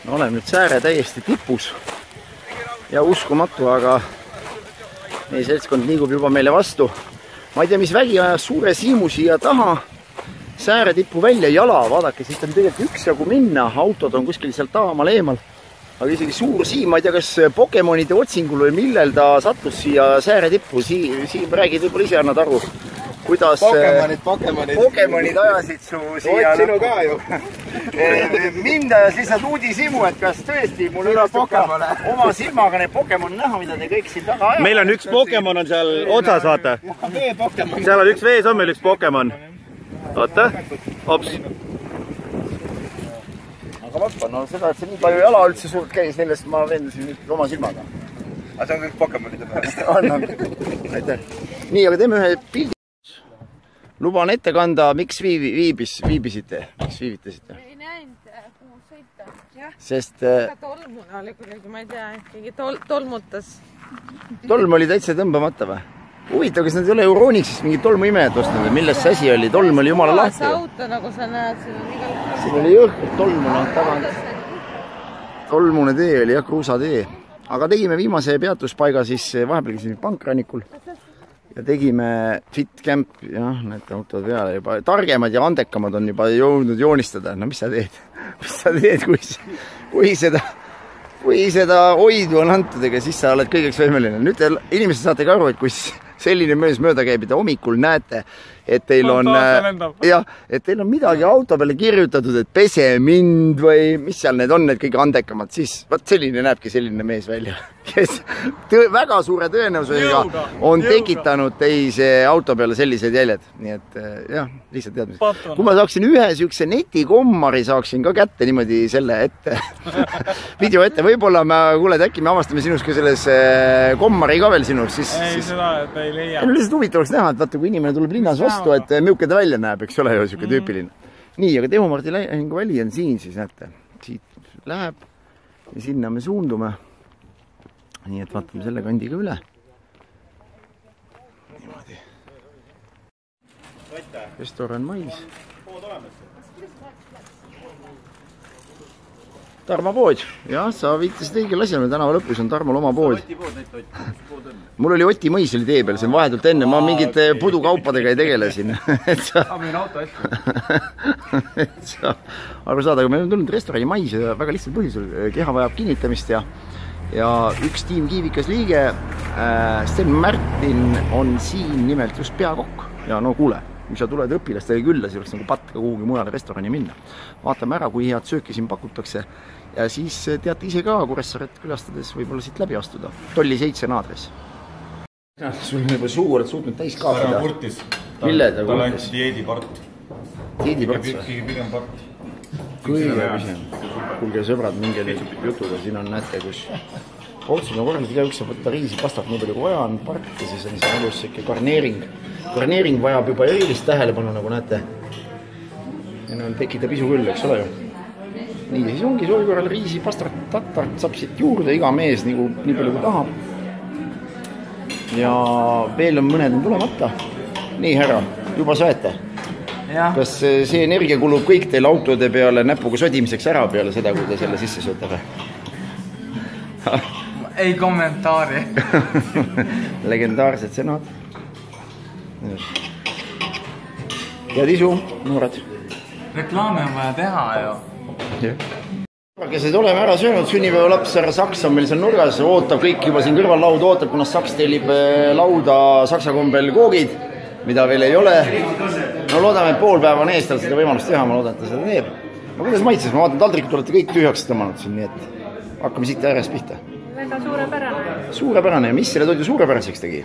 Olen nüüd Sääre täiesti tipus ja uskumatu, aga meie seltskond liigub juba meile vastu. Ma ei tea, mis vägi ajas suure siimu siia taha Sääre tippu välja jala. Vaadake, siit on tegelikult üksjagu minna. Autod on kuskil sealt taamal eemal. Aga isegi suur siim, ma ei tea, kas Pokemonide otsingul või millel ta sattus siia Sääre tippu. Siim räägid võib-olla ise annad aru, kuidas Pokemonid ajasid su siia. Sinu ka ju. Mind ajas lihtsalt uudisimu, et kas tõesti mul üle oma silmaga need Pokemon näha, mida te kõik siin taga ajavad. Meil on üks Pokemon on seal otsas, vaata. Seal on üks vees, on meil üks Pokemon. Vaata, hops. Aga vappa, no seda, et see nii palju jala üldse suurt käis, nendest ma vendasin oma silmaga. Aga see on kõik Pokemonide pärast. On. Aitäh. Nii, aga teeme ühe pildi. Luban ette kanda, miks viibisite? Miks viivitasite? Ei näinud, kuhu sõita. Sest tolmuna oli kuidagi, ma ei tea, keegi tolmutas. Tolm oli täitsa tõmbamata või? Huvitav, kas nad ei ole Euroniksist mingid tolmuimejad ostnud või millest see asi oli? Tolm oli jumala lahti. See auto, nagu sa näed, siin on igal pool. Siin oli jõhkut tolmuna tagant. Tolmune tee oli jah, kruusatee. Aga tegime viimase peatuspaiga siis vahepeal käisime Pankrannikul ja tegime Fit Camp, jah, need autod peale juba. Targemad ja andekamad on juba jõudnud joonistada. No mis sa teed? Mis sa teed, kui seda hoidu on antud, ega siis sa oled kõigeks võimeline. Nüüd inimesed saate ka aru, et kui selline mees mööda käib, et hommikul näete, et teil on midagi auto peale kirjutatud, et pese mind või mis seal need on, need kõige andekamad, siis vaat selline näebki selline mees välja, kes väga suure tõenäosusega on tekitanud teise auto peale sellised jäljed. Nii et jah, lihtsalt teadmised. Kui ma saaksin ühe sihukese netikommari, saaksin ka kätte niimoodi selle ette, video ette, võib-olla kuuled, äkki me avastame sinust ka selles kommari ka veel sinust, siis... Ei, seda, et ei leia. Lihtsalt huvitav oleks näha, et vaata, kui inimene tuleb linnas vastu, et milline ta välja näeb, eks ole ju, siuke tüüpiline. Nii, aga Teemu Marti väli on siin siis, näete. Siit läheb ja sinna me suundume. Nii, et vaatame selle kandiga üle. Niimoodi. Restoran Mais. Tarmo pood. Jah, sa viitasid õigel asjal, me tänava lõpus on Tarmol oma pood. Mul oli Oti mõis oli tee peal, see on vahetult enne, ma mingite pudukaupadega ei tegele siin. Meil auto hästi. Aru saada, aga meil on tulnud restorani Mais ja väga lihtsalt põhjusel. Keha vajab kinnitamist ja üks Tiim Kiivikas liige, Sten Märtin on siin nimelt just peakokk. Ja no kuule, kui sa tuled õpilastega külla, siis oleks nagu patka kuhugi mujale restorani minna. Vaatame ära, kui head sööki siin pakutakse. Ja siis teate ise ka Kuressaaret külastades võib-olla siit läbi astuda. Tolli 7 aadres. Sul on juba suu, oled suutnud täis kaapida. Ta kurtis. Mille ta kurtis? Tal anti dieedipart. Dieedipart või? Kõige pigem part. Kõige pigem. Kuulge sõbrad, minge nüüd jutuga. Siin on näete, kus otsus on korralik, üks saab võtta riisi pastat nii palju kui vaja on part ja siis on see elus siuke garneering. Garneering vajab juba erilist tähelepanu, nagu näete. Ja tekitab isu küll, eks ole ju. Nii, siis ongi soovi korral riisi, pastart, tatart saab siit juurde iga mees nii palju kui tahab. Ja veel on mõned on tulemata. Nii, härra, juba söete? Kas see energia kulub kõik teil autode peale näpuga sodimiseks ära peale seda, kui te selle sisse sööte? Ei kommentaari. Legendaarsed sõnad. Head isu, noored. Reklaami on vaja teha ju. Kes oleme ära söönud, sünnipäeva laps härra Saks on meil seal nurgas, ootab kõik juba siin kõrval lauda, ootab, kuna Saks tellib lauda saksa kombel koogid, mida veel ei ole. No loodame, et pool päeva on eest tal seda võimalust teha, ma loodan, et ta seda teeb. No kuidas maitses? Ma vaatan, taldrikud olete kõik tühjaks tõmmanud siin, nii et hakkame siit äärest pihta. Väga suurepärane. Suurepärane. Ja mis selle toidu suurepäraseks tegi?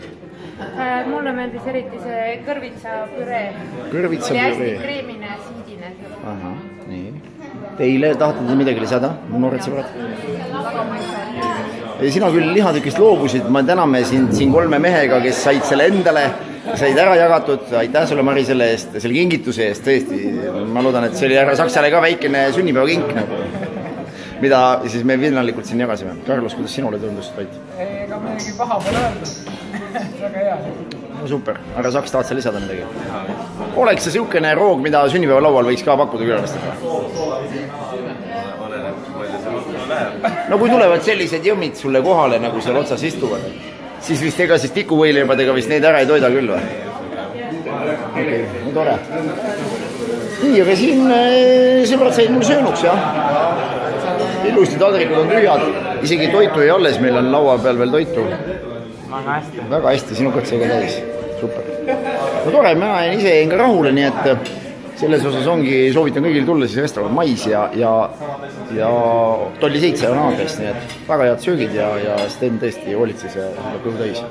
Mulle meeldis eriti see kõrvitsapüree. Kõrvitsapüree. Oli hästi kreemine, siidine. Aha, nii. Teile tahate te midagi lisada, noored sõbrad? Sina küll lihatükist loobusid, ma täname siin 3 mehega, kes said selle endale, said ära jagatud. Aitäh sulle, Mari, selle eest, selle kingituse eest, tõesti. Ma loodan, et see oli härra Saksale ka väikene sünnipäeva kink, mida siis me vinnalikult siin jagasime. Carlos, kuidas sinule tundus toit? Ega midagi paha pole öelda. Väga hea. No super. Härra Saks, tahad sa lisada midagi? Oleks see siukene roog, mida sünnipäeva laual võiks ka pakkuda külalistele? no kui tulevad sellised jõmmid sulle kohale, nagu seal otsas istuvad, siis vist ega siis tikuvõileibadega vist neid ära ei toida küll või? Okei, no tore. Nii, aga siin sõbrad said mul söönuks, jah. Ilusti taldrikud on tühjad, isegi toitu ei alles, meil on laua peal veel toitu. Väga hästi, sinu kõtse ka täis. Super. No tore, mina ise jäin ka rahule, nii et selles osas ongi, soovitan kõigil tulla siis restaurant Mais ja Tolli 7 on aadress, nii et väga head söögid ja Sten tõesti hoolitses ja kõhu täis.